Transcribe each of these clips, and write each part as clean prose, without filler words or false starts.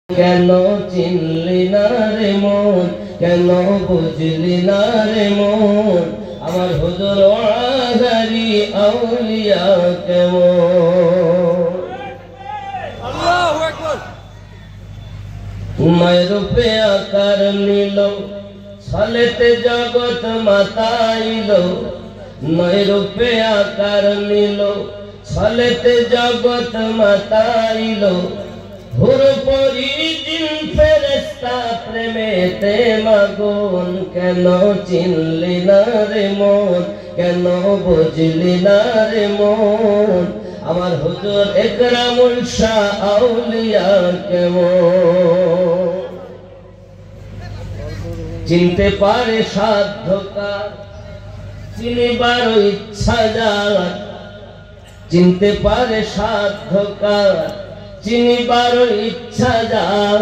কেন চিনলি না রে মন, কেন বুঝলি না রে মন, আমার হুজুর আজারি আউলিয়া কেমন। আল্লাহু আকবার। মায়ের রূপে আকার নিল, ছলেতে জগৎ মাতাইল। মায়ের রূপে আকার নিল, ছলেতে জগৎ মাতাইল। হুর পরি জিন ফেরেশতা প্রেমেতে মাগুন, কেন চিনলি না রে মন, কেন বুঝলি না রে মন, আমার হুজুর একরামুল শাহ আউলিয়া কেমন। চিনতে পারে সাধ্য কার, চিনিবার ইচ্ছা যার, চিনতে পারে সাধ্য কার, চিনিবার ইচ্ছা যার।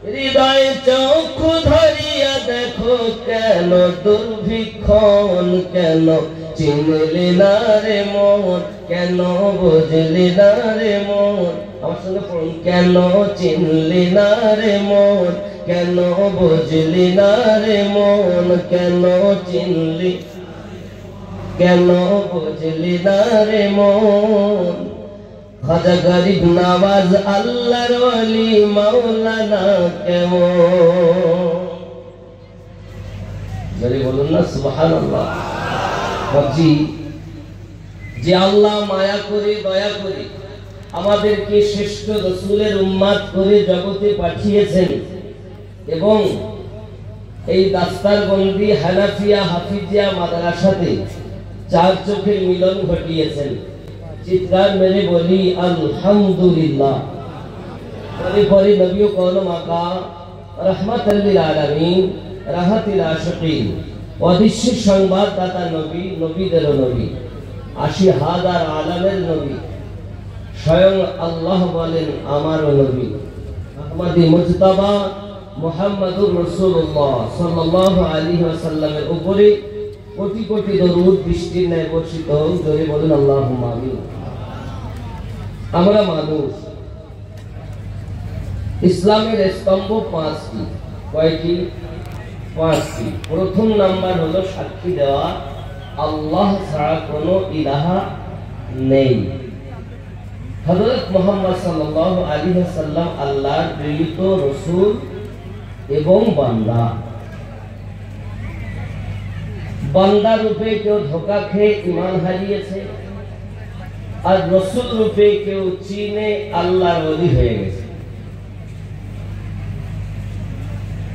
হৃদয় চক্ষু ধরিয়া দেখো কেন দুর্ভিক্ষণ, কেন চিনলি না রে মন, কেন বুঝলি না রে মন। আমার সঙ্গে পড়ুন, কেন চিনলি না রে মন, কেন বুঝলি না রে মন, কেন চিনলি, কেন বুঝলি না রে মন। খাজা গরিব নওয়াজ আল্লাহর ওলি মাওলানা কেমন। জোরে বলুন না সুবহানাল্লাহ। বলছি যে আল্লাহ মায়া করে দয়া করে আমাদেরকে শ্রেষ্ঠ রাসূলের উম্মত করে জগতে পাঠিয়েছেন এবং এই দাস্তারবন্দি হানাফিয়া হাফিজিয়া মাদ্রাসাতে চার চোখের মিলন ঘটিয়েছেন। চিৎকার মেরে বলি আলহামদুলিল্লাহ। পরে পরে নবী কওম মাকা রহমাতুল লিল আলামিন রাহাতিল আশিকিন, অদৃশ্য সংবাদদাতা নবী, নবীদের নবী, ৮০,০০০ আলামের নবী, স্বয়ং আল্লাহ বলেন আমারও নবী আহমদী মুজতাবা মুহাম্মদুর রাসূলুল্লাহ সাল্লাল্লাহু আলাইহি ওয়াসাল্লামের উপরে কোটি কোটি দরুদ বৃষ্টির ন্যায় বর্ষিত হোক। জোরে বলুন আল্লাহুম্মা আমিন। আমরা মানুষ, ইসলামের স্তম্ভ ৫টি। কয়টি? ৫টি। প্রথম নাম্বার হলো সাক্ষী দেওয়া আল্লাহ ছাড়া কোনো ইলাহা নেই। হযরত মুহাম্মদ সাল্লাল্লাহু আলাইহি ওয়াসাল্লাম আল্লাহর প্রেরিত রাসূল এবং বান্দা। বান্দা রূপে কেউ ধোঁকা খেয়ে ঈমান হারিয়েছে, আর রাসূল রূপে কেউ চিনে আল্লাহর ওলি হয়ে গেছে।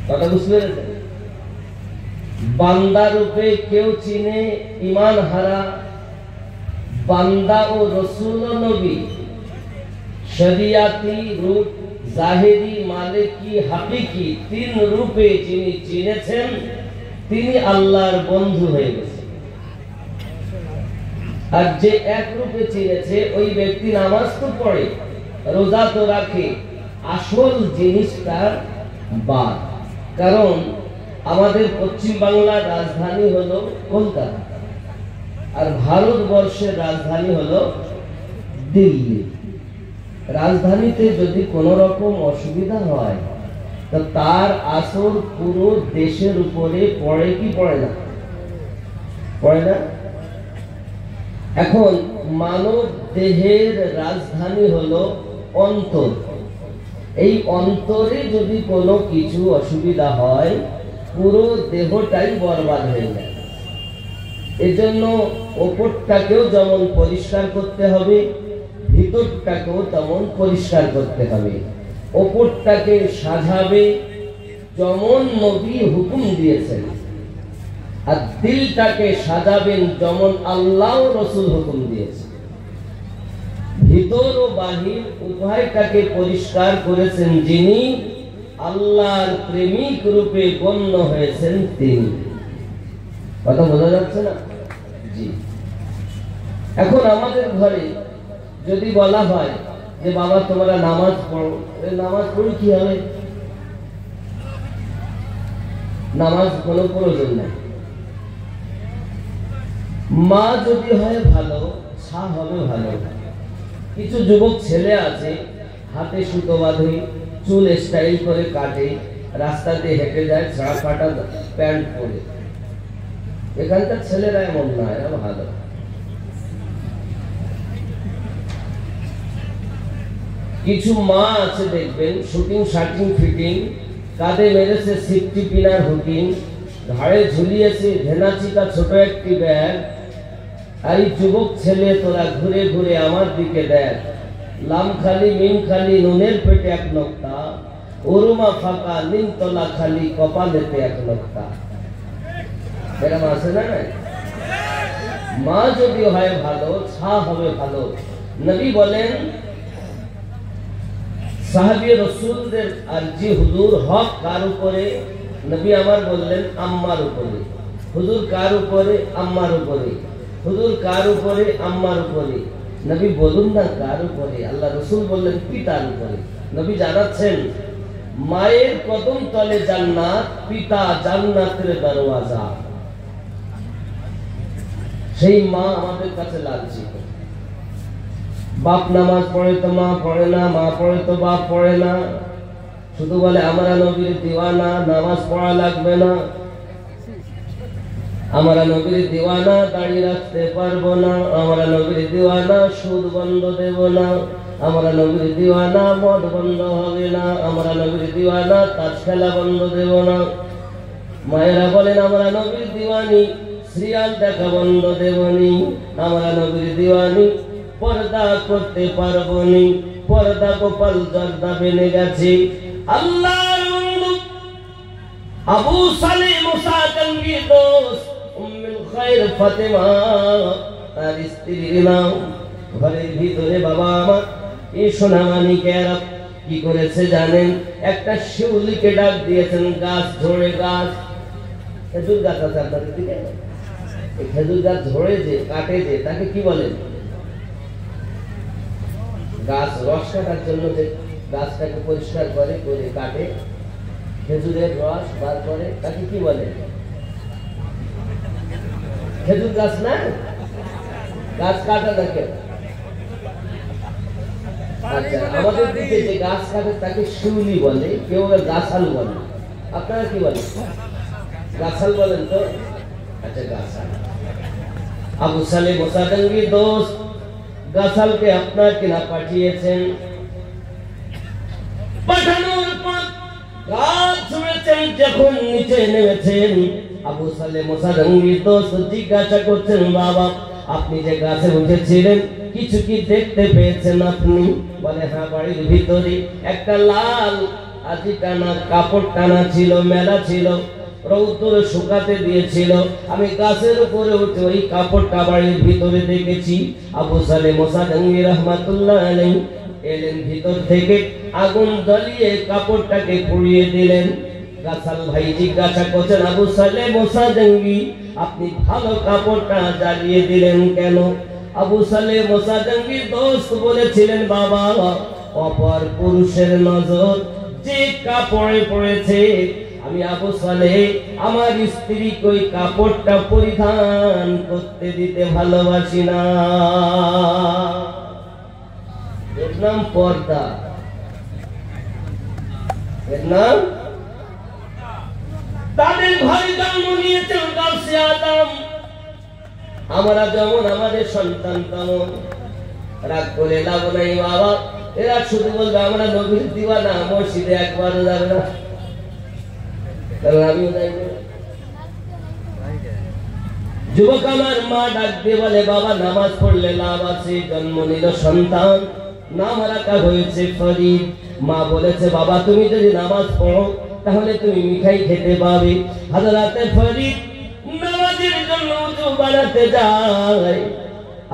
কথা বুঝতে পেরেছেন? বান্দা রূপে কেউ চিনে ঈমান হারা, বান্দা ও রাসূল ও নবী শরিয়াতি রূপ, জাহেরি, মালিকি, হাকিকি তিন রূপে যিনি চিনেছেন তিনি আল্লাহর বন্ধু হয়ে গেছে। আর যে এক রূপে চিনেছে ওই ব্যক্তি নামাজ তো পড়ে, রোজা তো রাখে, আসল জিনিসটা বাদ। কারণ আমাদের পশ্চিম বাংলার রাজধানী হলো কলকাতা, আর ভারতবর্ষের রাজধানী হলো দিল্লি। রাজধানীতে যদি কোনো রকম অসুবিধা হয় তো তার আসর পুরো দেশের উপরে পড়ে কি পড়ে না? পড়ে না? এখন মানব দেহের রাজধানী হলো অন্তর। এই অন্তরে যদি কোনো কিছু অসুবিধা হয় পুরো দেহটাই বরবাদ হয়ে যায়। এজন্য ওপরটাকেও যেমন পরিষ্কার করতে হবে, ভিতরটাকেও তেমন পরিষ্কার করতে হবে। ওপরটাকে সাজাবে যেমন নবী হুকুম দিয়েছেন, আর দিলটাকে সাজাবেন যেমন আল্লাহ রাসূল হুকুম দিয়েছেন। ভিতর ও বাহির উভয়টাকে পরিষ্কার করেছেন যিনি, আল্লাহর প্রেমিক রূপে গণ্য হয়েছেন তিনি। কথা বোঝা যাচ্ছে না? জি। এখন আমাদের ঘরে যদি বলা হয় যে বাবা তোমরা নামাজ পড়ো, নামাজ পড়ে কি হবে? নামাজ কোনো প্রয়োজন নাই। মা যদি হয় ভালো, ছা হবে ভালো। কিছু যুবক ছেলে আছে হাতে সুতো বাঁধে, চুল স্টাইল করে কাটে, রাস্তা দিয়ে হেঁটে যায় ছাড়া কাটা প্যান্ট পরে। এখানকার ছেলেরা এমন না, এরা ভালো। কিছু মা আছে দেখবেন শুটিং শার্টিং ফিটিং, কাঁধে মেরেছে সিফটি পিনার হুকিং, ঘাড়ে ঝুলিয়েছে ধেনাচিকা ছোট একটি ব্যাগ। আর এই যুবক ছেলে তোরা ঘুরে ঘুরে আমার দিকে দেখ, লাম খালি মিম খালি নুনের পেটে এক নোক্তা, ওরুমা ফাঁকা নিমতলা খালি কপালেতে এক নোক্তা। এরকম আছে না? মা যদি হয় ভালো, ছা হবে ভালো। নবী বলেন সাহাবী রাসূলদের আরজি, হুজুর হক কার উপরে? নবী আমার বললেন আম্মার উপরে। হুজুর কার উপরে? আম্মার উপরে। হুজুর কার উপরে? আম্মার উপরে। নবী বলুন না কার উপরে? আল্লাহ রাসূল বললেন পিতার উপরে। নবী জানাচ্ছেন মায়ের কদম তলে জান্নাত, পিতা জান্নাতের দরওয়াজা। সেই মা আমাদের কাছে লাঞ্ছিত। বাপ নামাজ পড়ে তো মা পড়ে না, মা পড়ে তো বাপ পড়ে না, শুধু বলে আমরা নবীর দিওয়ানা, নামাজ পড়া লাগবে না। আমরা নবীর দিওয়ানা, দাড়ি রাখতে পারবো না। আমরা নবীর দিওয়ানা, সুদ বন্ধ দেব না। আমরা নবীর দিওয়ানা, মদ বন্ধ হবে না। আমরা নবীর দিওয়ানা, তাস খেলা বন্ধ দেব না। মায়েরা বলেন আমরা নবীর দিওয়ানি, সিরিয়াল দেখা বন্ধ দেবনি। আমরা নবীর দিওয়ানি, পর্দা করতে পারবো নি। পর্দা গোপাল জর্দা বেনে গেছে। আল্লাহর বন্ধু আবু সালেহ মুসা জঙ্গি দোস্ত উম্মুল খায়র ফাতেমা তার স্ত্রীর নাম। ঘরের ভিতরে বাবা আমার এই সোনামানিকেরা কি করেছে জানেন? একটা শিউলিকে ডাক দিয়েছেন, গাছ ঝরে গাছ। খেজুর গাছ আছে আপনাদের দিকে? এই খেজুর গাছ ঝরে যে কাটে যে, তাকে কি বলেন? গাছ রস কাটার জন্য যে গাছটাকে পরিষ্কার করে করে কাটে, খেজুরের রস বার করে, তাকে কি বলে? খেজুর গাছ না? গাছ কাটা দেখে। আচ্ছা, আমাদের দিকে যে গাছ কাটে তাকে শিউলি বলে, কেউ গাছাল বলে। আপনারা কি বলেন? গাছাল বলেন তো? আচ্ছা, গাছাল। আবু সালেহ মুসা জঙ্গি দোস্ত গাছালকে আপনার কিনা পাঠিয়েছেন। পাঠানোর পর গাছ ছুঁড়েছেন, যখন নিচে নেমেছেন আবু সালেহ মুসা জঙ্গি দোস্ত জিজ্ঞাসা করছেন, বাবা আপনি যে গাছে উঠেছিলেন কিছু কি দেখতে পেয়েছেন আপনি? বলে হ্যাঁ, বাড়ির ভিতরে একটা লাল আজি টানা কাপড় টানা ছিল, মেলা ছিল, রৌদ্রে শুকাতে দিয়েছিল। আমি গাছের উপরে উঠে ওই কাপড়টা বাড়ির ভিতরে দেখেছি। আবু সালেহ মুসা জঙ্গি রহমাতুল্লাহ আলাইহি এলেন ভিতর থেকে, আগুন জ্বালিয়ে কাপড়টাকে পুড়িয়ে দিলেন। গাছাল ভাই জিজ্ঞাসা করছেন, আবু সালেহ মুসা জঙ্গি আপনি ভালো কাপড়টা জ্বালিয়ে দিলেন কেন? আবু সালেহ মুসা জঙ্গি দোস্ত বলেছিলেন, বাবা অপর পুরুষের নজর যে কাপড়ে পড়েছে, আমি আবু সালেহ আমার স্ত্রী কই কাপড়টা পরিধান করতে দিতে ভালোবাসি না। এর নাম পর্দা, এর নাম। তাদের ঘরে জন্ম নিয়েছেন গাউসে আদম। আমরা যেমন আমাদের সন্তান তেমন। রাগ করে লাভ নাই বাবা, এরা শুধু বলবে আমরা নবীর দিওয়ানা, মসজিদে একবারও যাবে না। যুবক আমার মা ডাক দিয়ে বলে, বাবা নামাজ পড়লে লাভ আছে। জন্ম নিল সন্তান, নাম রাখা হয়েছে ফরিদ। মা বলেছে, বাবা তুমি যদি নামাজ পড়ো তাহলে তুমি মিঠাই খেতে পাবে। হযরতে ফরিদ নামাজের জন্য ওযু বানাতে যায়,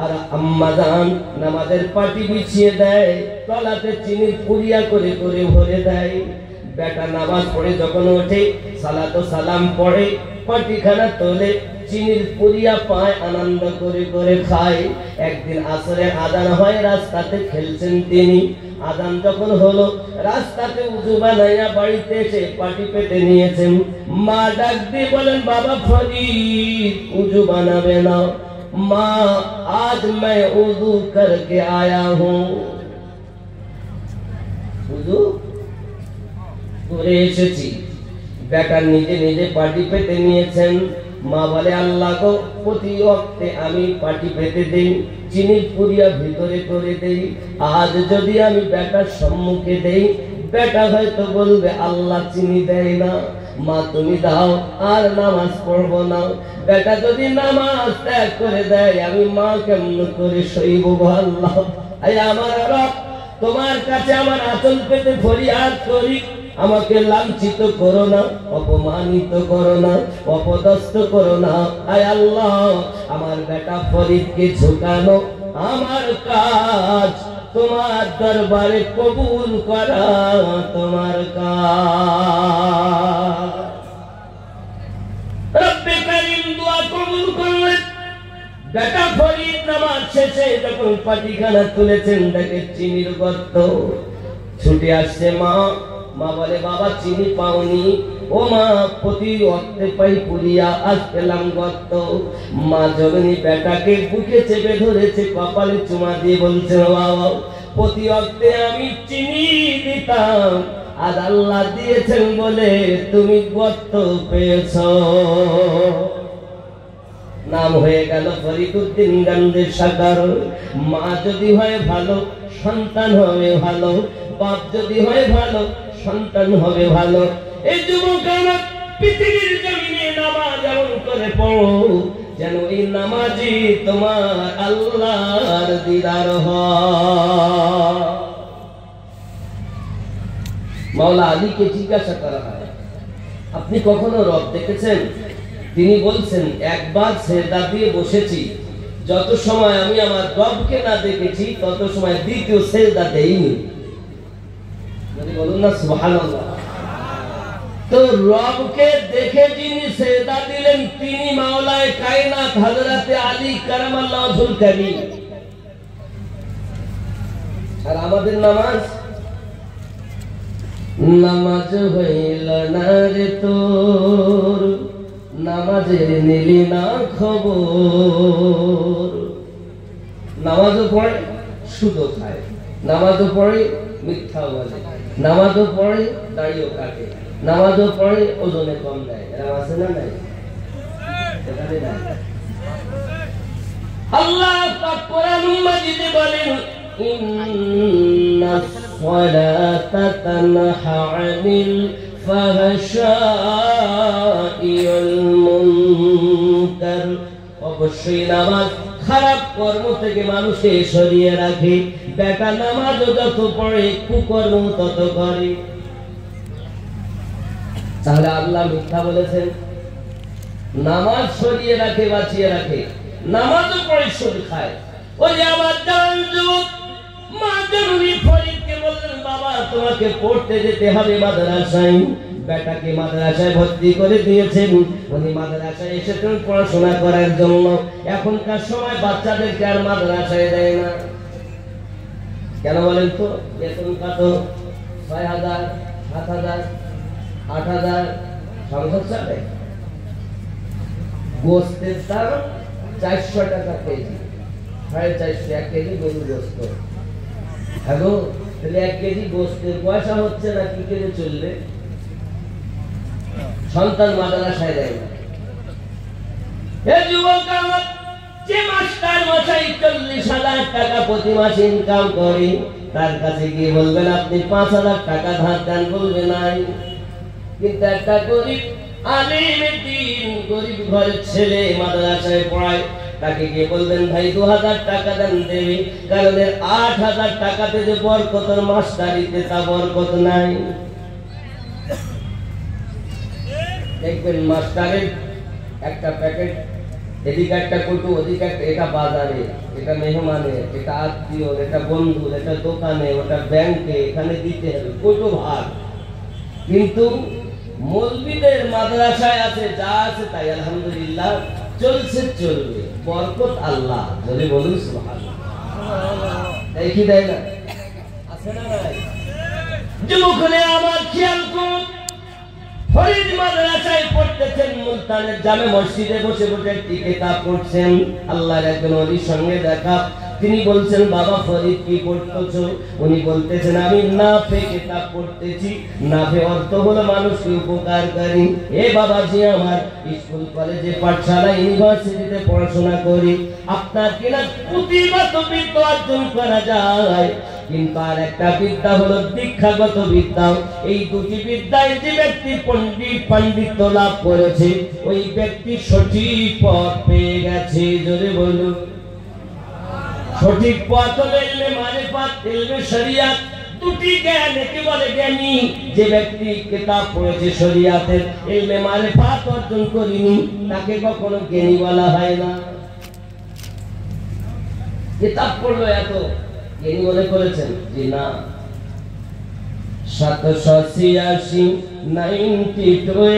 আর আম্মা জান নামাজের পাটি বিছিয়ে দেয়, তলাতে চিনির পুরিয়া করে করে ভরে দেয়। বেটা নামাজ পড়ে যখন ওঠে সালাত ও সালাম পড়ে, পাটিখানা তোলে, চিনির পুরিয়া পায়, আনন্দ করে করে খায়। একদিন আসরে আজান হয়, রাস্তাতে খেলছেন তিনি। আজান যখন হলো, রাস্তাতে উযু বানাইয়া বাড়িতে এসে পাটি পেতে নিয়েছেন। মা ডাক দিয়ে বলেন, বাবা ফরিদ উযু বানাবে না। মা আজ मैं उज़ू करके आया हूँ। उज़ू করে এসেছি। বেটা নিজে নিজে পাটি পেতে নিয়েছেন। মা বলে, আল্লাহ গো, প্রতি ওয়াক্তে আমি পাটি পেতে দেই, চিনির পুরিয়া ভিতরে করে দেই। আজ যদি আমি বেটার সম্মুখে দেই, বেটা হয়তো বলবে আল্লাহ চিনি দেয় না, মা তুমি দাও, আর নামাজ পড়বো না। বেটা যদি নামাজ ত্যাগ করে দেয়, আমি মা কেমন করে সইব আল্লাহ? আমার রব, তোমার কাছে আমার আঁচল পেতে ফরিয়াদ করি, আমাকে লাঞ্ছিত করো না, অপমানিত করো না, অপদস্থ করো না। আয় আল্লাহ, আমার বেটা ফরিদকে ঝুঁকানো আমার কাজ, তোমার দরবারে কবুল করা তোমার কাজ। রব্বে কারীম দোয়া কবুল করলেন। বেটা ফরিদ নামাজ শেষে যখন পাটিখানা তুলেছেন, দেখে চিনির গর্ত। ছুটে আসছে মা। মা বলে, বাবা চিনি পাওনি? ও মা, প্রতি ওয়াক্তে পাই পুরিয়া, আজ পেলাম গর্ত। মা জননী বেটাকে বুকে চেপে ধরেছে, কপালে চুমা দিয়ে বলছে, বাবা প্রতি ওয়াক্তে আমি চিনি দিতাম, আজ আল্লাহ দিয়েছেন বলে তুমি গর্ত পেয়েছ। নাম হয়ে গেল ফরিদউদ্দিন গান্ধীর সাগর। মা যদি হয় ভালো, সন্তান হবে ভালো। বাপ যদি হয় ভালো, সন্তান হবে ভালো। এই যুবক, আমার পৃথিবীর জমিনে নামাজ এমন করে পড়ো যেন এই নামাজই তোমার আল্লাহর দিদার হয়। মাওলা আলীকে জিজ্ঞাসা করা হয়, আপনি কখনো রব দেখেছেন? তিনি বলছেন, একবার সেজদা দিয়ে বসেছি, যত সময় আমি আমার রবকে না দেখেছি তত সময় দ্বিতীয় সেজদা দেইনি। বলুন না সুবহানাল্লাহ। তো রবকে দেখে যিনি সেজদা দিলেন, তিনি মাওলায়ে কায়নাত হযরতে আলী কারামাল্লাহু ওয়াজহুল কারীম। আর আমাদের নামাজ হইল না রে তোর, নামাজের নিলি না খবর। নামাজও পড়ে, সুদও খায়, নামাজও পড়ে, মিথ্যা বলে, নামাজও পড়ে, দাড়িও কাটে, নামাজও পড়ে, ওজনে কম দেয়। এরা আছে না নাই? এখানে নাই। আল্লাহ পাক কোরআন মাজিদে বলেন, ইন্নাস সালাতা তানহা আনিল ফাহশাই ওয়াল মুনকার। অবশ্যই নামাজ খারাপ কর্ম থেকে মানুষকে সরিয়ে রাখে। বেটা নামাজও যত পড়ে, কুকর্ম তত করে। তাহলে আল্লাহ মিথ্যা বলেছেন? নামাজ সরিয়ে রাখে, বাঁচিয়ে রাখে। নামাজও পড়ে, সুদ খায়। ওই যে আমার জান যুবক, মা জননী ফরিদকে বললেন, বাবা তোমাকে পড়তে যেতে হবে মাদ্রাসায়। বেটাকে মাদ্রাসায় ভর্তি করে দিয়েছেন। উনি মাদ্রাসায় এসেছেন পড়াশোনা করার জন্য। এখনকার সময় বাচ্চাদেরকে আর মাদ্রাসায় দেয় না। কেন বলেন তো? বেতন কত? ৬,০০০, ৭,০০০, ৮,০০০। সংসার চলে। গোস্তের দাম ৪০০ টাকা কেজি, ৪৫০ এক কেজি গরুর গোস্ত। হ্যালো, তাহলে ১ কেজি গোস্তের পয়সা হচ্ছে না, কি করে চলবে? সন্তান মাদ্রাসায় দেয় না। যুবক, আমার যে মাস্টার মশাই ৪০,০০০ টাকা প্রতি মাসে ইনকাম করে, তার কাছে গিয়ে বলবেন আপনি ৫,০০০ টাকা ধার দেন, বলবে নাই। কিন্তু একটা গরিব আলিম দ্বীন, গরিব ঘরের ছেলে, মাদ্রাসায় পড়ায়, তাকে গিয়ে বলবেন ভাই ২,০০০ টাকা দেন, দেবে। কারণ ৮,০০০ টাকাতে যে বরকত, মাস্টারিতে তা বরকত নাই। দেখবেন মাস্টারের একটা প্যাকেট, এদিকে একটা কটু, ওদিকে একটা, এটা বাজারে, এটা মেহমানের, এটা আত্মীয়, এটা বন্ধু, এটা দোকানে, ওটা ব্যাংকে, এখানে দিতে হবে, কটু ভাগ। কিন্তু মৌলবীদের মাদ্রাসায় আছে, যা আছে তাই আলহামদুলিল্লাহ, চলছে, চলবে, বরকত আল্লাহ। যদি বলুন সুবহানাল্লাহ। তাই কি দেয় না? আছে না নাই? যুবকরা আমার খেয়াল করুন, ফরিদ মাদ্রাসায় পড়তেছেন, মুলতানের জামে মসজিদে বসে বসে কিতাব পড়ছেন। আল্লাহর একজন ওলির সঙ্গে দেখা, তিনি বলছেন বাবা ফরিদ কি পড়তেছো? উনি বলতেছেন আমি নাফে কিতাব পড়তেছি। নাফে অর্থ হলো মানুষকে উপকারকারী। এ বাবাজি আমার, স্কুল কলেজে পাঠশালা ইউনিভার্সিটিতে পড়াশোনা করি, আপনার কিনা পুঁথিগত বিদ্যা অর্জন করা যায়, কিন্তু আর একটা বিদ্যা হলো দীক্ষাগত বিদ্যা। এই দুটি বিদ্যায় যে ব্যক্তি পাণ্ডিত্য লাভ করেছে ওই ব্যক্তি সঠিক পথ পেয়ে গেছে। জোরে বলুন। সঠিক পথ হলো ইলমে মারিফাত, ইলমে শরিয়াত। দুটি জ্ঞান একে বলে জ্ঞানী। যে ব্যক্তি কিতাব পড়েছে শরিয়াতের, ইলমে মারিফাত অর্জন করেনি, তাকে কখনো জ্ঞানী বলা হয় না। কিতাব পড়লো এত জ্ঞানী মনে করেছেন? জি না। 786 92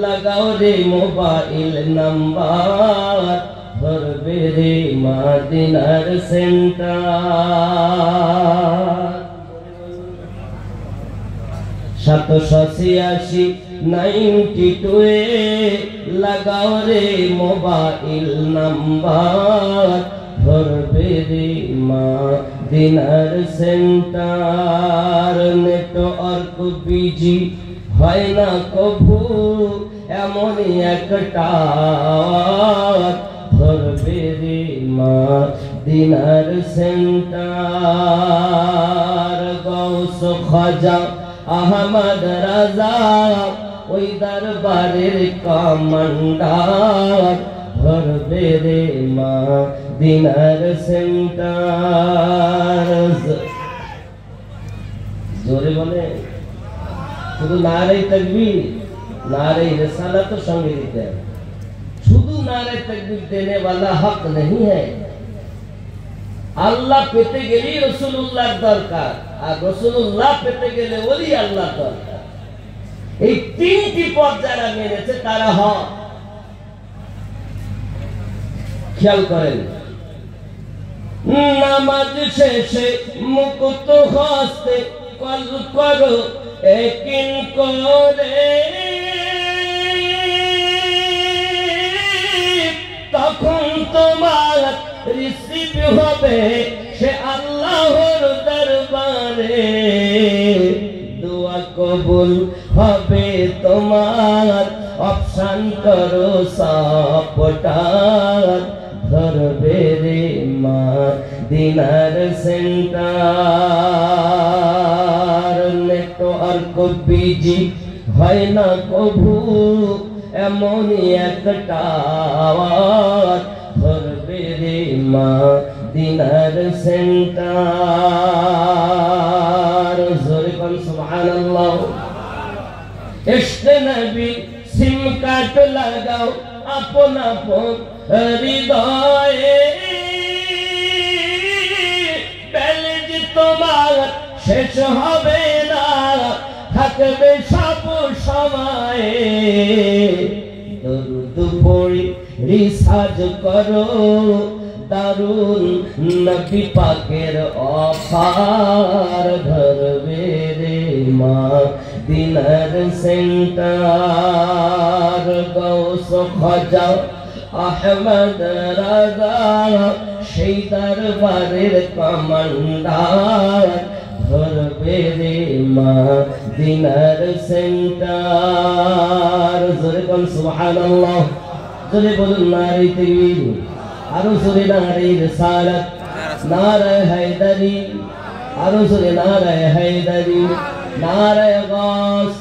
লাগাও রে মোবাইল নাম্বার, ধরবে রে মদিনার সেন্টার। 786 92 লাগাও রে মোবাইল নাম্বার, ধরবে রে মদিনার সেন্টার। নেটওয়ার্ক বিজি হয় না কভু, এমনই একটা ধরবে রে মদিনার সেন্টার। গৌস খাজা আহমদ রাজা ওই দরবারের কমান্ডার, ধরবে রে মদিনার সেন্টার। জোরে বলে। শুধু নারে তাকবীর, नारे रिसालत संगे दिते हैं। शुद्ध नारे तकबीर देने वाला हक नहीं है। আল্লাহ পেতে গেলেই রাসূলুল্লাহর দরকার, আর রাসূলুল্লাহ পেতে গেলে ওলি আল্লাহ দরকার। এই তিনটি পথ যারা মেনেছে তারা হক। খেয়াল করেন, নামাজ শেষে মুকুত হস্তে কল করো একিন করে, তখন তোমার রিসিভ হবে সে আল্লাহর দরবারে। দোয়া কবুল হবে তোমার, অপশন করো সাপটার, ধরবে রে মদিনার সেন্টার। নেটওয়ার্ক বিজি হয় না কভু, এমনই একটা ধরবে রে মদিনার সেন্টার। জোরে কোন সুবহানাল্লাহ। ইশকে নবী সিম কাট লাগাও আপন আপন হৃদয়ে, ব্যালেন্স তোমার শেষ হবে না, থাকবে সব সময়ে। দরুদ পড়ি রিসার্চ করো, দারুন নবী পাকের অফার, ধরবে রে মদিনার সেন্টার। গৌস খাজা আহমদ রাজা সেই দরবারের কমান্ডার, ধরবে রে মদিনার সেন্টার। জোরে কোন সুবহানাল্লাহ। জোরে বলুন নারে তাকবীর, আরো জোরে নারে রিসালাত, নারে হায়দারি, আরো জোরে নারে হায়দারি, নারে গাস,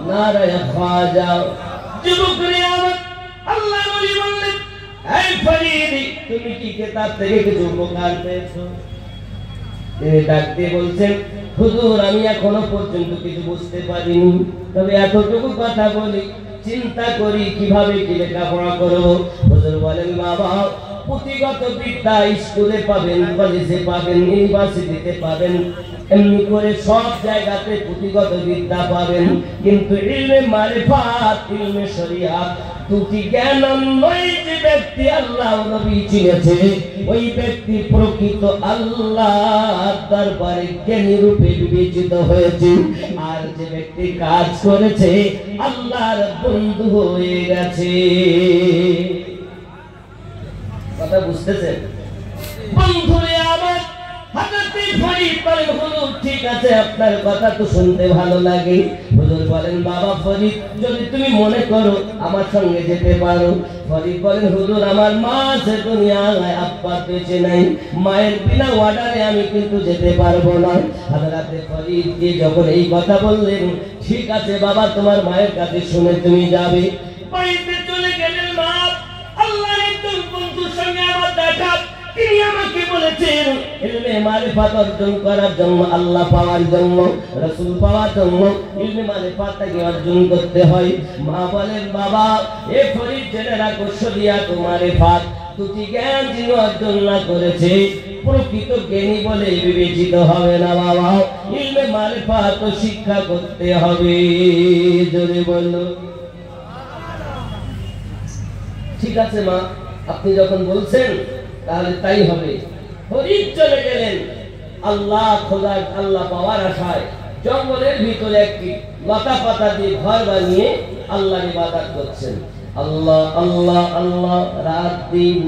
নারে খাজা। যুবক রে আমার আল্লাহ নবী বললেন, এই ফরিদ তুমি কি কিতাব থেকে কিছু উপকার পেয়েছো? তিনি ডাক দিয়ে বলছেন, হুজুর আমি এখনো পর্যন্ত কিছু বুঝতে পারিনি, তবে এতটুকু কথা বলি, চিন্তা করি কিভাবে কি লেখাপড়া করব। হুজুর বলেন, বাবা পুঁথিগত বিদ্যা স্কুলে পাবেন, কলেজে পাবেন, ইউনিভার্সিটিতে পাবেন, এমনি করে সব জায়গাতে পুঁথিগত বিদ্যা পাবেন, কিন্তু ইলমে মারিফাত, ইলমে শরিয়াত দুটি জ্ঞান নয়। যে ব্যক্তি আল্লাহ নবী চিনেছে ওই ব্যক্তি প্রকৃত আল্লাহর দরবারে জ্ঞানী রূপে বিবেচিত হয়েছে, আর যে ব্যক্তি কাজ করেছে আল্লাহর বন্ধু হয়ে গেছে। কথা বুঝতেছেন? বন্ধুরে আমার হযরত ফরিদ বলেন হুজুর ঠিক আছে আপনার কথা তো শুনতে ভালো লাগে। হুজুর বলেন বাবা ফরিদ যদি তুমি মনে করো আমার সঙ্গে যেতে পারো। ফরিদ বলেন হুজুর আমার মা আছে দুনিয়ায়, আব্বা বেঁচে নাই, মায়ের বিনা অর্ডারে আমি কিন্তু যেতে পারবো না। হযরত ফরিদ কে যখন এই কথা বললেন ঠিক আছে বাবা তোমার মায়ের কাছে শুনে তুমি যাবে। বাড়িতে চলে গেলেন মা। আল্লাহর একজন বন্ধুর সঙ্গে আমার দেখা, তিনি আমাকে বলেছেন ইলমে মারিফাত অর্জন করার জন্য, আল্লাহ পাওয়ার জন্য, রাসূল পাওয়ার জন্য ইলমে মারিফাতকে অর্জন করতে হয়। মা বলেন বাবা এ ফরিদ জেনে রাখো শরিয়াত ও মারিফাত দুটি জ্ঞান যিনি অর্জন না করেছে প্রকৃত জ্ঞানী বলে বিবেচিত হবে না। বাবা ইলমে মারিফাত শিক্ষা করতে হবে। জোরে বলো ঠিক আছে মা আপনি যখন বলছেন তাহলে তাই হবে। ফরিদ চলে গেলেন আল্লাহ খোদা আল্লাহ পাওয়ার আশায় জঙ্গলের ভিতরে একটি লতা পাতা দিয়ে ঘর বানিয়ে আল্লাহর ইবাদত করছেন। আল্লাহ আল্লাহ আল্লাহ রাত দিন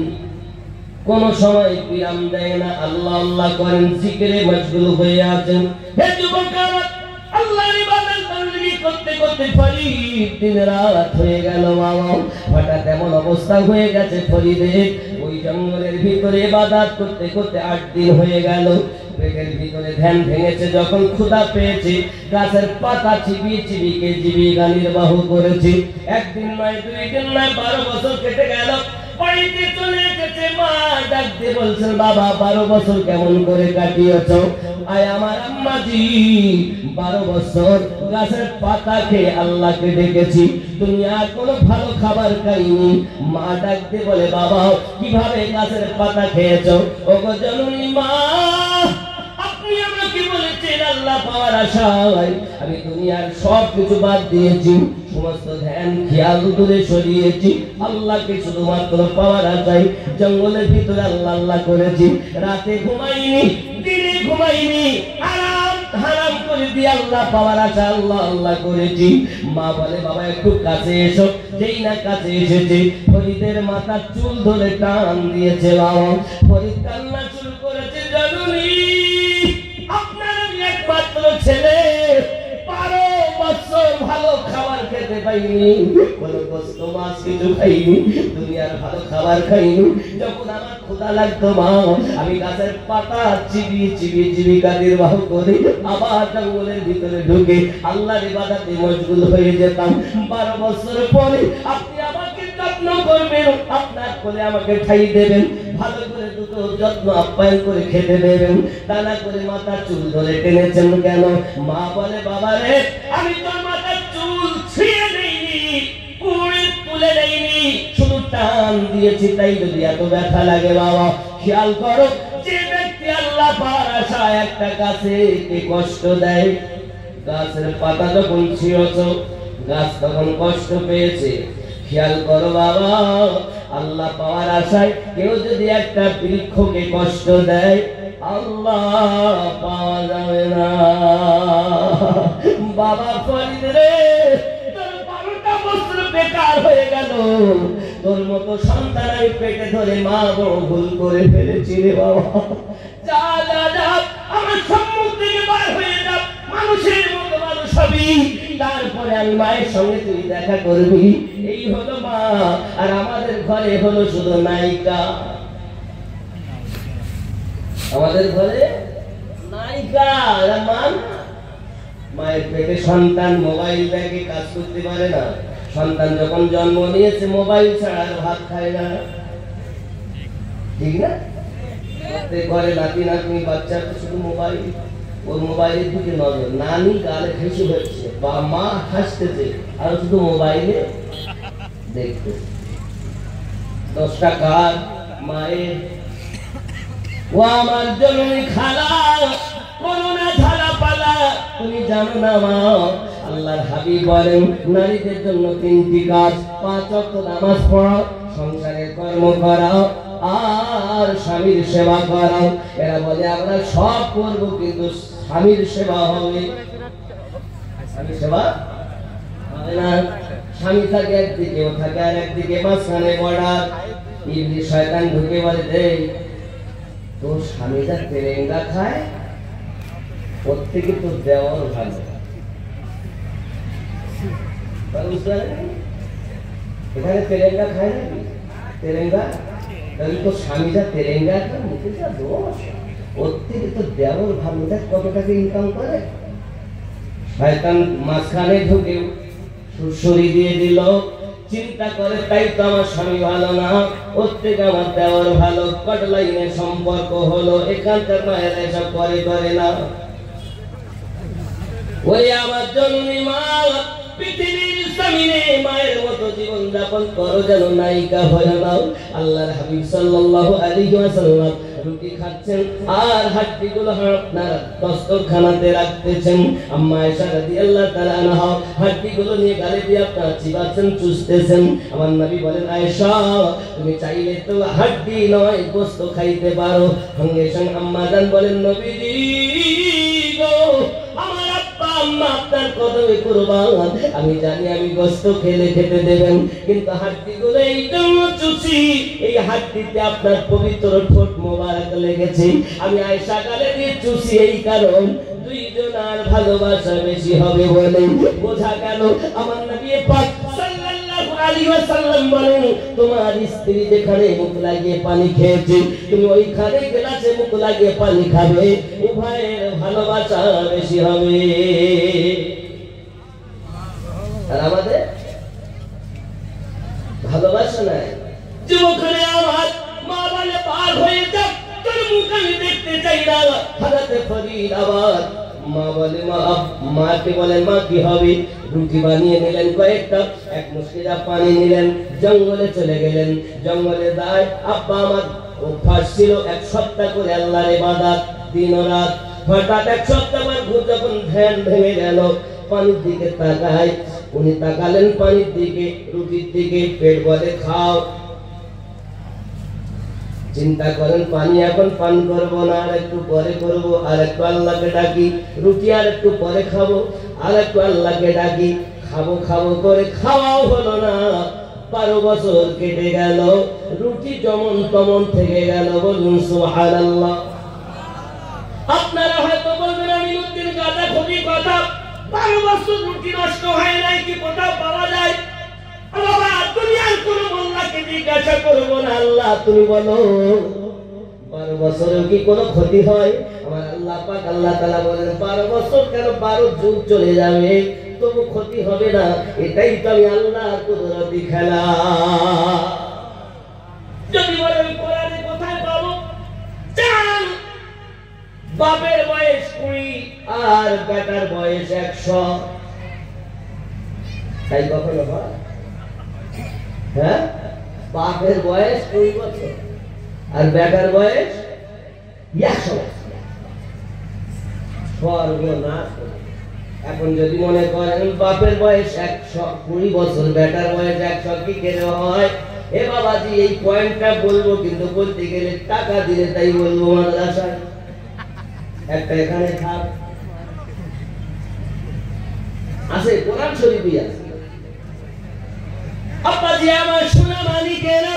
কোন সময় বিরাম দেয় না, আল্লাহ আল্লাহ করেন, জিকিরে মশগুল হয়ে আছেন। হে যুবকেরা আল্লাহর ইবাদত বন্দেগী করতে করতে ফরিদ দিন রাত হয়ে গেল। বাবা হঠাৎ এমন অবস্থা হয়ে গেছে ফরিদের ওই জঙ্গলের ভিতরে ইবাদত করতে করতে 8 দিন হয়ে গেল। পেটের ভিতরে ধ্যান ভেঙেছে, যখন ক্ষুধা পেয়েছে গাছের পাতা চিবিয়ে চিবিয়ে জীবিকা নির্বাহ করেছে। একদিন নয় 2 দিন নয় 12 বছর কেটে গেল। বাড়িতে চলে এসেছে, মা ডাক দিয়ে বলছেন বাবা 12 বছর কেমন করে কাটিয়েছো? আয় আমার আম্মাজি 12 বছর গাছের পাতা খেয়ে আল্লাহকে ডেকেছি, দুনিয়ার কোনো ভালো খাবার খাইনি। মা ডাক দিয়ে বলে বাবা কিভাবে গাছের পাতা খেয়েছো? ওগো জননী মা আপনি আমাকে বলেছেন আল্লাহ পাওয়ার আশায় আমি দুনিয়ার সব কিছু বাদ দিয়েছি, সমস্ত ধ্যান খেয়াল দূরে সরিয়েছি, আল্লাহকে শুধুমাত্র পাওয়ার আশায় জঙ্গলের ভিতরে আল্লাহ আল্লাহ করেছি। রাতে ঘুমাইনি, দিনে ঘুমাইনি, আরাম হারাম করে দিয়ে আল্লাহ পাওয়ার আশা আল্লাহ আল্লাহ করেছি। মা বলে বাবা একটু কাছে এসো। যেই না কাছে এসেছে ফরিদের মাথার চুল ধরে টান দিয়েছে। বাবা ফরিদ কান্না শুরু করেছে, জননী আপনার একমাত্র ছেলে 12 বছর ভালো খাবার খেতে পাইনি, কোনো কষ্ট মাছ কিছু খাইনি, দুনিয়ার ভালো খাবার খাইনি। যখন আমার ক্ষুধা লাগতো মা আমি গাছের পাতা চিবিয়ে চিবিয়ে জীবিকা নির্বাহ করে আবার জঙ্গলের ভিতরে ঢুকে আল্লাহর ইবাদতে মশগুল হয়ে যেতাম। 12 বছর পরে আপনি আমাকে যত্ন করবেন, আপনার কোলে আমাকে খাইয়ে দেবেন, ভালো করে দুটো যত্ন আপ্যায়ন করে খেতে দেবেন, তা না করে মাথার চুল ধরে টেনেছেন কেন? মা বলে বাবা রে আমি তোর মাথার চুল ছিঁড়ে নেইনি, পুড়ে তুলে নেইনি, শুধু টান দিয়েছি, তাই যদি এত ব্যথা লাগে। বাবা খেয়াল করো যে ব্যক্তি আল্লাহ পাওয়ার আশায় একটা গাছকে কষ্ট দেয়, গাছের পাতা যখন ছিঁড়ছ গাছ তখন কষ্ট পেয়েছে। খেয়াল করো বাবা আল্লাহ পাওয়ার আশায় কেউ যদি একটা বৃক্ষকে কষ্ট দেয় আল্লাহ পাওয়া যাবে না। বাবা ফরিদ রে তোর 12টা বছর বেকার হয়ে গেল, তোর মতো সন্তান আমি পেটে ধরে মা বড় ভুল করে ফেলেছি রে বাবা। যা যা যা আমার সম্মুখ থেকে বার হয়ে যা, মানুষের মতো মানুষ হবি, তারপরে আমি মায়ের সঙ্গে তুই দেখা করবি। এই হলো মা, আর আমাদের ঘরে হলো শুধু নায়িকা, আমাদের ঘরে নায়িকা। মায়ের পেটে সন্তান মোবাইল দেখে কাজ করতে পারে না, সন্তান যখন জন্ম নিয়েছে মোবাইল ছাড়া ভাত খায় না, ঠিক না? ঘরে নাতি নাতনি বাচ্চা শুধু মোবাইল, ওর মোবাইলের দিকে নজর, নানি গালে হেসে হচ্ছে বা মা হাসতেছে আর শুধু মোবাইলে দেখতেছে। 10 টাকার মায়ের ও আমার জননী খালা করোনা ঝালা পালা, তুমি জানো না মা আল্লাহর হাবিব বলেন নারীদের জন্য 3টি কাজ, 5 ওয়াক্ত নামাজ পড়া, সংসারের কর্ম করা আর স্বামীর সেবা করা। এরা বলে আমরা সব করব কিন্তু স্বামীর সেবা হবে, স্বামীর সেবা হবে না। স্বামী থাকে একদিকে, ও থাকে আর একদিকে, মাঝখানে বর্ডার। ইবলিস শয়তান ঢুকে বলে দেই তো স্বামীরা তেরেঙ্গা খায়, ওর থেকে তো দেওয়ার ভালো। এখানে তেরেঙ্গা খায় নাকি? তেরেঙ্গা তাহলে তো স্বামীরা তেরেঙ্গা খায়, মুখে যা দোষ, ওর থেকে তো দেওয়ার ভালো। দেখ কত টাকা ইনকাম করে। শয়তান মাঝখানে ঢুকে সুরসুরি দিয়ে দিল, চিন্তা করে তাই তো আমার স্বামী ভালো না, ওর থেকে আমার দেওয়ার ভালো। কট লাইনে সম্পর্ক হলো, এখানকার মায়েরা এসব করে না। ওই আমার জননী মা, পৃথিবীর জমিনে মায়ের মতো জীবন যাপন করো, যেন নায়িকা হয়ে নাও। আল্লাহর হাবিব সাল্লাল্লাহু আলাইহি ওয়াসাল্লাম রুটি খাচ্ছেন আর হাড্ডিগুলো আপনার দস্তরখানাতে রাখতেছেন। আম্মা আয়েশা রাদিয়াল্লাহু তাআলা আনহা হাড্ডিগুলো নিয়ে গালে দিয়ে আপনার চিবাচ্ছেন, চুষতেছেন। আমার নবী বলেন, আয়েশা তুমি চাইলে তো হাড্ডি নয় গোশত খাইতে পারো। সঙ্গে সঙ্গে আম্মা জান বলেন, নবীজি গো, আমার আব্বা আম্মা আপনার কদমে কুরবান, আমি জানি আমি গোশত খেলে খেতে দেবেন, কিন্তু হাড্ডিগুলো এই জন্য চুষি, এই হাড্ডিতে আপনার পবিত্র ঠোঁট মোবারক লেগেছে। আমি আয়েশা গালে দিয়ে চুষি এই কারণ দুইজনের ভালোবাসা বেশি হবে বলে। বোঝা গেল আমার নবী পাক সাল্লাল্লাহু আলাইহি ওয়াসাল্লাম বলেন, তোমার স্ত্রী যেখানে মুখ লাগিয়ে পানি খেয়েছে, তুমি ওইখানে গ্লাসে মুখ লাগিয়ে পানি খাবে, উভয়ের ভালোবাসা বেশি হবে। আর আমাদের ভালোবাসা নাই। যুবকরে আমার মা বলে, পার হয়ে যাও, তোর মুখ আমি দেখতে চাই না। হযরতে ফরিদ আবার মা বলে, মাকে বলেন, মা কি হবে? রুটি বানিয়ে নিলেন কয়েকটা, এক মুষ্টিটা পানি নিলেন, জঙ্গলে চলে গেলেন। জঙ্গলে যায় আব্বা আমার অভ্যাস ছিল 1 সপ্তাহ করে আল্লাহর ইবাদত দিন রাত। হঠাৎ 1 সপ্তাহ পর যখন ধ্যান ভেঙে গেল, পানির দিকে তাকায়, উনি তাকালেন পানির দিকে, রুটির দিকে, পেট বলে খাও। চিন্তা করেন পানি এখন পান করবো না, আর একটু পরে করবো, আর একটু আল্লাহকে ডাকি। রুটি আর একটু পরে খাবো, আর একটু আল্লাহকে ডাকি। খাবো করে খাওয়াও হলো না। 12 বছর কেটে গেল, রুটি যেমন তেমন থেকে গেল। বলুন সুবহানাল্লাহ। আপনারা হয়তো বলবেন, আমি নতুন গাদা খুবই কথা, 12 বছর রুটি নষ্ট হয় নাই কি কোথাও পাওয়া যায়? বাবা, দুনিয়ার কোন মোল্লাকে জিজ্ঞাসা করবো না, আল্লাহ তুমি বলো 12 বছরেও কি কোনো ক্ষতি হয়? আমার আল্লাহ পাক আল্লাহ তাআলা বলেন, 12 বছর কেন, 12 যুগ চলে যাবে, তবু ক্ষতি হবে না। এটাই তো আমি আল্লাহ কুদরতি খেলা। যদি বলেন কোরআনে কোথায় পাবো? চান বাপের বয়স 20 আর বেটার বয়স 100, তাই কখনো হয়? হ্যাঁ, বাপের বয়স 20 বছর আর বেটার বয়স 100 বছর। সর্বনাশ। এখন যদি মনে করেন বাপের বয়স 120 বছর, বেটার বয়স 100, কি করে হয়? এ বাবাজি, এই পয়েন্টটা বলবো, কিন্তু বলতে গেলে টাকা দিলে তাই বলবো মাদ্রাসায়। একটা এখানে থাক আছে, কোরআন শরীফই আছে। আব্বাজি আমার সোনা মানিকেরা,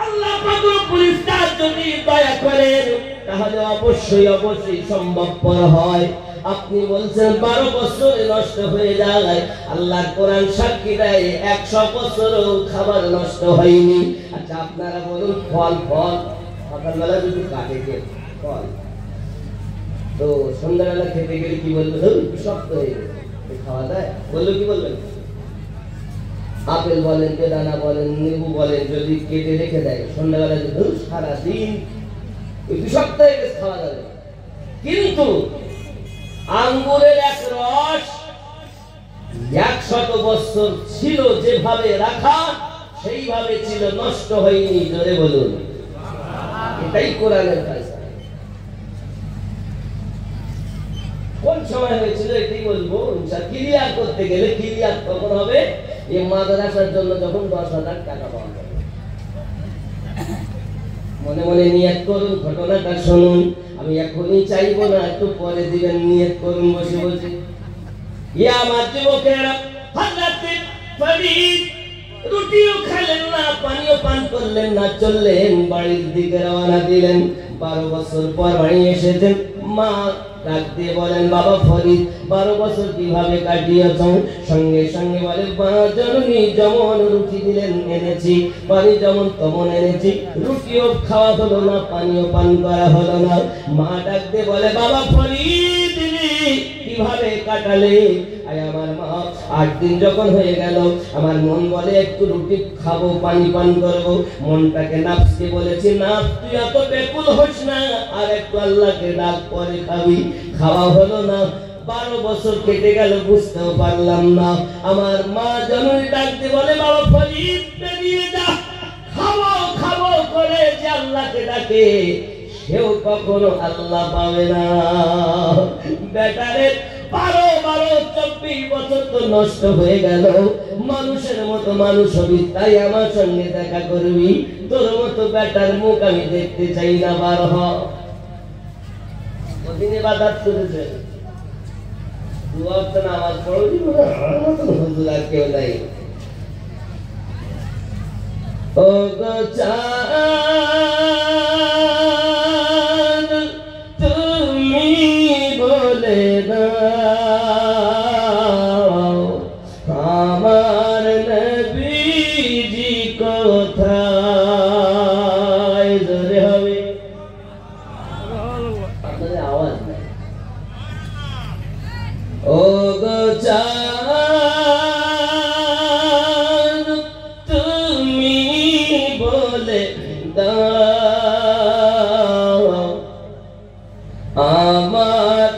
আল্লাহ পাক রব্বুল ইজ্জত যদি দয়া করেন, তাহলে অবশ্যই সম্ভবপর হয়। আপনি বলছেন 12 বছরে নষ্ট হয়ে যায়, আল্লাহর কোরআন সাক্ষী দেয় 100 বছরও খাবার নষ্ট হয়নি। আচ্ছা আপনারা বলুন, ফল সকালবেলা যদি কাটে ফল, তো সন্ধ্যাবেলা খেতে গেলে কি বলবে? শক্ত হয়ে গেছে, খাওয়া যায়? বললো কি বলবেন? আপেল বলেন, বেদানা বলেন, লেবু বলেন, যদি কেটে রেখে দেয়, সন্ধ্যাবেলা যদি সারাদিন বিষাক্ত হয়ে গেছে, খাওয়া যাবে। কিন্তু আঙ্গুরের এক রস 100 বছর ছিল, যেভাবে রাখা সেইভাবে ছিল, নষ্ট হয়নি। জোরে বলুন, এটাই কোরআনের ফয়সালা। কোন সময় হয়েছিল এটাই বলবো। ক্লিয়ার করতে গেলে ক্লিয়ার কখন হবে? এই মাদ্রাসার জন্য যখন 10,000 টাকা পাওয়া যাবে। মনে মনে নিয়ত করুন, ঘটনাটা শুনুন। আমি এখনই চাইবো না, একটু পরে দিবেন, নিয়ত করুন বসে বসে। ইয়া আমার যুবকেরা, হযরতে ফরিদ রুটিও খেলেন না, পানিও পান করলেন না, চললেন বাড়ির দিকে রওনা দিলেন। 12 বছর পর বাড়ি এসেছেন। মা ডাক দিয়ে বলেন, বাবা ফরিদ 12 বছর কিভাবে কাটিয়েছ? সঙ্গে সঙ্গে বলে, মা জননী যেমন রুটি দিলেন এনেছি, পানি যেমন তেমন এনেছি, রুটিও খাওয়া হলো না, পানিও পান করা হলো না। মা ডাক দিয়ে বলে, বাবা ফরিদ কিভাবে কাটালে? আয় আমার মা, 8 দিন যখন হয়ে গেল, আমার মন বলে একটু রুটি খাবো, পানি পান করবো। মনটাকে নাফসকে বলেছি, নাফস তুই এত বেকুল হোস না, আর একটু আল্লাহকে ডাক, পরে খাবি। খাওয়া হলো না। 12 বছর কেটে গেল, বুঝতেও পারলাম না। আমার মা জননী ডাকতে বলে, বাবা ফরিদ বেরিয়ে যা। খাবো খাবো করে যে আল্লাহকে ডাকে, সেও কখনো আল্লাহ পাবে না। বেটারে 12-24 বছর তো নষ্ট হয়ে গেল। মানুষের মতো মানুষ হবি, তাই আমার সঙ্গে দেখা করবি। তোর মতো বেটার মুখ আমি দেখতে চাই না। বার হ। ওদিনে বাদাত করেছে, দুয়ার নামাজ পড়বি না, আমার মতন হুজুর আর কেউ নাই। ও গো চাঁদ তুমি বলে দাও, আমার নবীজি কোথায়? জোরে হবে, আপনাদের আওয়াজ নাই। ও গো চাঁদ তুমি বলে দাও, আমার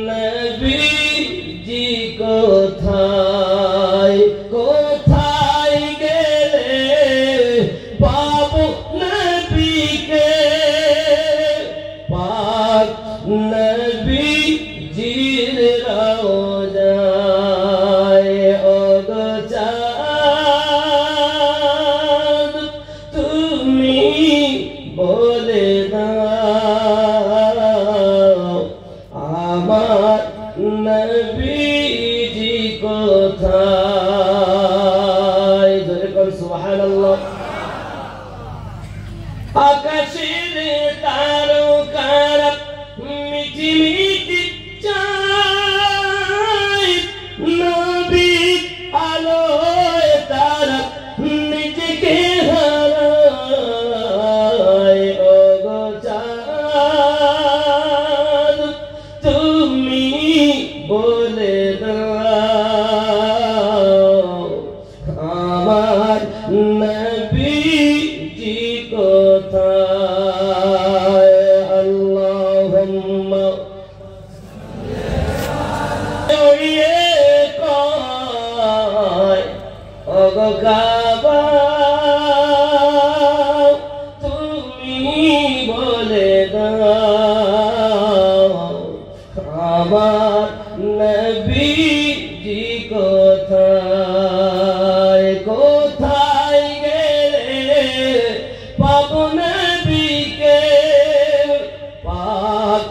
নবীজি কোথায়? কোথায় গেলে পাবো নবীকে? পাক নবীজির রওজায়। ও গো চাঁদ তুমি বলে দাও, আমার নবীজি কোথায়? জোরে কোন সুবহানাল্লাহ। আকাশের তারকারা মিটি মিটি চায়, নবী আলোয় তারা নিজেকে হারায়। ও গো চাঁদ তুমি বলে দাও, আমার নবীজি কোথায়? আল্লাহুম্মা ও গো কাবা তুমি বলে দাও, আমার নবীজি কোথায়? কোথায় গেলে পাবো নবীকে? পাক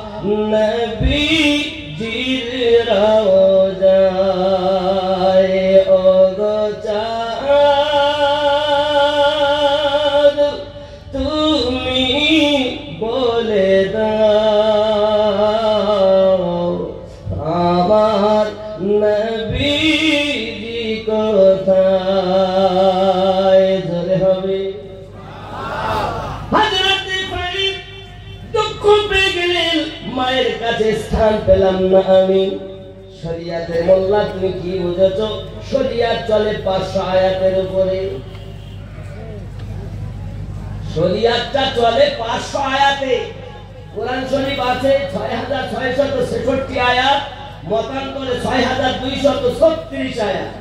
নবীজির রওজায়। ও গো চাঁদ তুমি বলে দাও, আমার নবীজি কোথায়? জোরে হবে। হযরত ফরিদ দুঃখ পেয়ে গেলেন, মায়ের কাছে স্থান পেলাম না আমি। শরিয়াতের মোল্লা তুমি কি বুঝেছো? শরিয়াত চলে 500 আয়াতের উপরে। শরিয়াতটা চলে 500 আয়াতে। কোরআন শরীফ আছে 6666 আয়াত, মতান্তরে 6236 আয়াত।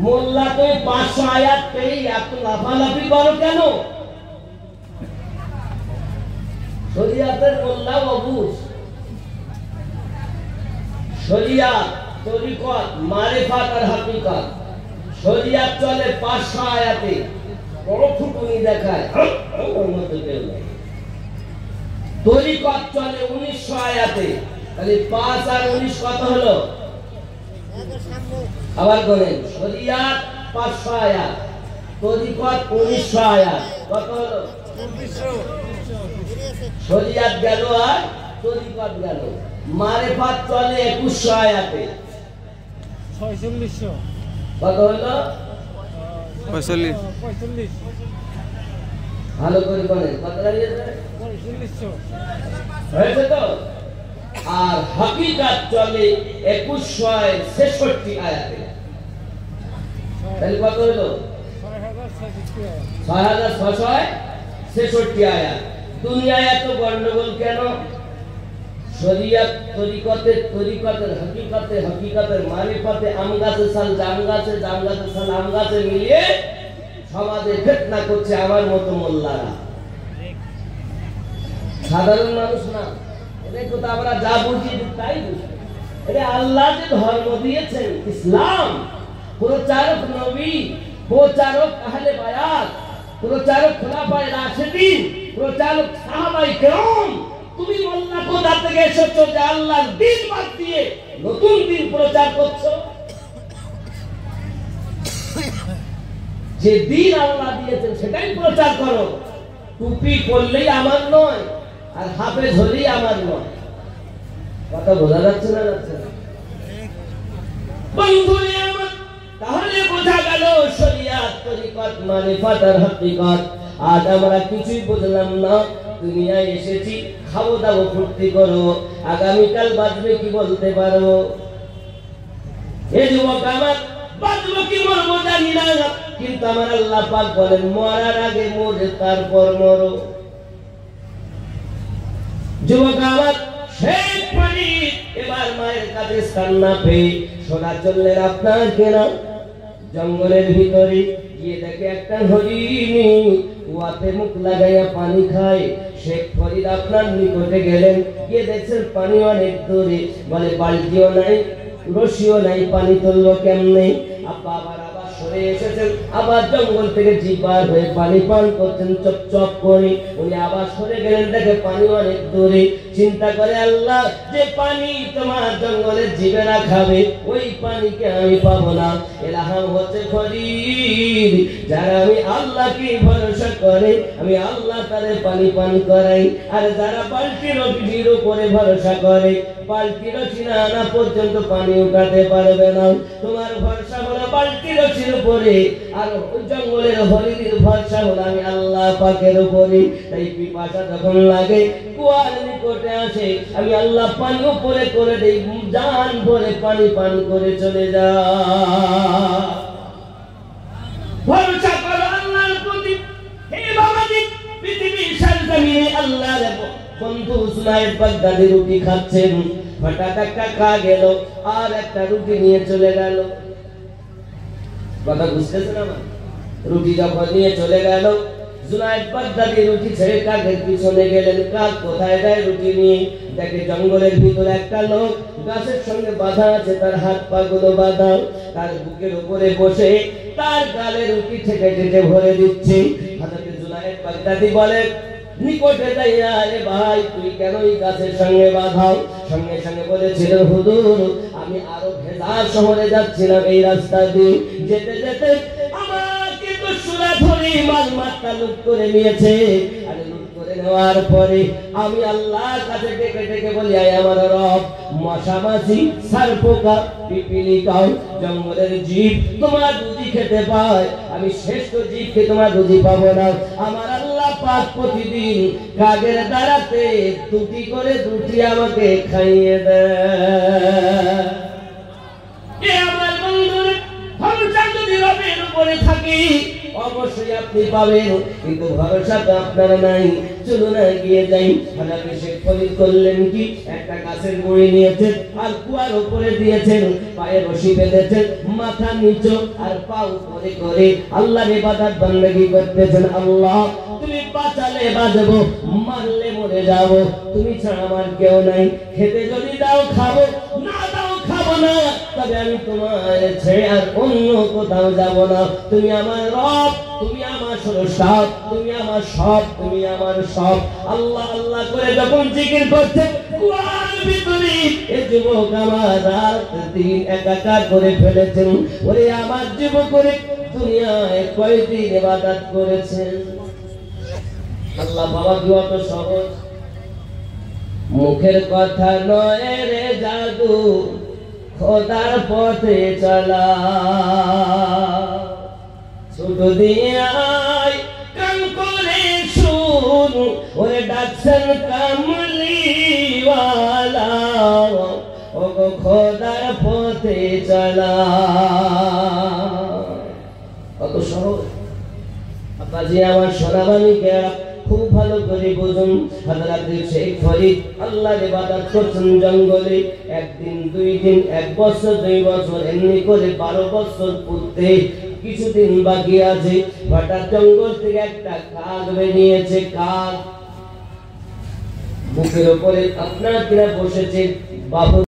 মোল্লা তুমি 500 আয়াত পেয়ে এত লাফালাফি করো কেন? শরিয়াতের মোল্লা অবুঝ। শরিয়াত, তরিকত, মারিফাত আর হাকিকত। শরিয়াত চলে 500 আয়াতে, বড় ফুটুনি দেখায়, ওর মধ্যে কেউ নেই। তরিকত চলে 1900 আয়াতে, তাহলে 5 আর 19 কত হলো? আবার বলেন, শরিয়াত 500 আয়াত, তরিকত 1900 আয়াত, কত হলো? শরিয়াত গেল আর তরিকত গেল। মারিফাত চলে 2100 আয়াতে। 4600 কত হলো? 45 ভালো করে বলেন কত দাঁড়িয়েছে? 4600 হয়েছে তো? আর হাকিকাত চলে 2166 আয়াতে। তাহলে কত হলো? 6666 আয়াত। দুনিয়ায় এত গন্ডগোল কেন? শরিয়ত তরিকতের হকিকতের মারিফাতে আম গাছে সাল জাম গাছে, জাম গাছে সাল আম গাছে মিলিয়ে সমাজে ফিতনা করছে আমার মতো মোল্লারা। সাধারণ মানুষ না, এটা তো আমরা যা বুঝি তাই বুঝি। এটা আল্লাহ যে ধর্ম দিয়েছেন ইসলাম, প্রচারক নবী, প্রচারক আহলে বায়াত, প্রচারক খোলাফায়ে রাশিদিন, প্রচারক সাহাবায়ে কেরাম। তুমি মোল্লা কোথা থেকে এসেছো যে আল্লাহর দ্বীন বাদ দিয়ে নতুন দ্বীন প্রচার করছো? যে দ্বীন আল্লাহ দিয়েছেন সেটাই প্রচার করো। টুপি পরলেই আমার নয়, আর হাফেজ হলেই আমার নয়। কথা বোঝা যাচ্ছে না? যাচ্ছে না বন্ধুরে আমার? তাহলে বোঝা গেল শরিয়াত তরিকত মারিফাত আর হকিকত। আজ আমরা কিছুই বুঝলাম না। দুনিয়ায় এসেছি, খাবো দাবো ফুর্তি করো, আগামীকাল বাঁচবে কি বলতে পারো? এ যুবক আমার, বাঁচবো কি মরবো জানি না, কিন্তু আমার আল্লাহ পাক বলেন মরার আগে মরে তারপর মরো। যুবক আমার, শেখ ফরিদ এবার মায়ের কাছে স্থান না পেয়ে সোনা চললেন আপনার কেনা জঙ্গলের ভিতরে গিয়ে দেখে একটা হরিণী কুয়াতে মুখ লাগাইয়া পানি খায়। শেখ ফরিদ আপনার নিকটে গেলেন, গিয়ে দেখছেন পানি অনেক দূরে। বলে বালতিও নাই, রশিও নাই, পানি তুলবো কেমনে? আবার সরে এসেছেন, আবার জঙ্গল থেকে জিপার হয়ে পানি পান করছেন চপ চপ করে। উনি আবার সরে গেলেন, দেখে পানি অনেক দূরে। চিন্তা করে আল্লাহ, যে পানি তোমার জঙ্গলের জীবেরা খাবে ওই পানিকে আমি পাবো না। এলাহাম হচ্ছে ফরিদ, যারা আমি আল্লাহকে ভরসা করে আমি আল্লাহ তাদের পানি পান করাই। আর যারা বালতি রশির উপরে ভরসা করে, বালতি রশি না আনা পর্যন্ত পানি উঠাতে পারবে না। তোমার ভরসা হলো বালতি রশির উপরে, আর জঙ্গলের হরিণীর ভরসা হলো আমি আল্লাহ পাকের উপরে। তাই পিপাসা যখন লাগে কুয়ার নিকটে আসে, আমি আল্লাহ পানি উপরে করে দেই, জান ভরে পানি পান করে চলে যা। ভরসা করো আল্লাহর প্রতি। হে বাবাজি, পৃথিবীর সরজমিনে আল্লাহর বন্ধু সুনায়েব বাগদাদি রুটি খাচ্ছেন, হঠাৎ একটা কা গেল আর একটা রুটি নিয়ে চলে গেল। কথা বুঝতেছেন আমার? রুটি যখন নিয়ে চলে গেল, জুনায়েদ বাগদাদি রুটি ছেড়ে কাকের পিছনে গেলেন। কাক কোথায় যায় রুটি নিয়ে? দেখে জঙ্গলের ভিতরে একটা লোক গাছের সঙ্গে বাঁধা আছে, তার হাত পা গুলো বাঁধা, তার বুকের উপরে বসে তার গালে রুটি ঠেকে ঠেকে ভরে দিচ্ছে। হযরত জুনায়েদ বাগদাদি বলে নিকটে যাইয়া, আরে ভাই তুই কেন এই গাছের সঙ্গে বাঁধাও? সঙ্গে সঙ্গে বলেছিলেন হুজুর আমি আরো ভেজা শহরে যাচ্ছিলাম, এই রাস্তা দিয়ে যেতে যেতে আমাকে দুশরা ধরে মাল মাত্রা লুট করে নিয়েছে। আর লুট করে নেওয়ার পরে আমি আল্লাহর কাছে ডেকে ডেকে বলি, আয় আমার রব, মশা মাছি সারপোকা পিপিলিকাও জঙ্গলের জীব তোমার রুজি খেতে পায়, আমি শ্রেষ্ঠ জীবকে তোমার রুজি পাবো না। আমার আল্লাহ পাক প্রতিদিন কাগের দ্বারাতে দুটি করে রুটি আমাকে খাইয়ে দেয়। এ আমার বন্ধুর ভরসা যদি রবের উপরে থাকি অবশ্যই আপনি পাবেন, কিন্তু ভরসা তো আপনার নাই। চলুন এগিয়ে যাই। হযরত শেখ ফরিদ করলেন কি, একটা গাছের গুঁড়ি নিয়েছেন আর কুয়ার উপরে দিয়েছেন, পায়ে রশি বেঁধেছেন, মাথা নিচু আর পা উপরে করে আল্লাহর ইবাদত বندگی করতেছেন। আল্লাহ তুমি বাঁচালে বাঁচবো, মারলে মরে যাব, তুমি ছাড়া আমার কেউ নাই। খেতে যদি দাও খাবো, না দাও খাবো না, তবে আমি তোমার ছেড়ে আর অন্য কোথাও যাব না। তুমি আমার রব, তুমি আমার স্রষ্টা, তুমি আমার সব, তুমি আমার সব। আল্লাহ আল্লাহ করে যখন জিকির করতে কুয়ার ভিতরে এ যুবক আমার রাত দিন একাকার করে ফেলেছেন। ওরে আমার যুবক করে দুনিয়ায় কয়দিন ইবাদত করেছেন? আল্লাহ বাবা কি অত সহজ? মুখের কথা নয় রে জাদু, খোদার পথে চলা। ছোট দিয়ে আয় কান করে শুন, ওরে ডাকছেন কামলিওয়ালা, ও গো খোদার পথে চলা। কত সহজ। আব্বাজি আমার সোনাবাণীকে খুব ভালো করে বুঝুন। হযরত শেখ ফরিদ আল্লাহর ইবাদত করছেন জঙ্গলে, একদিন দুই দিন, এক বছর দুই বছর, এমনি করে 12 বছর পূর্তে কিছুদিন বাকি আছে। হঠাৎ জঙ্গল থেকে একটা কাক বেরিয়েছে। কাক বুকের উপরে আপনার কিনা বসেছে। বাবু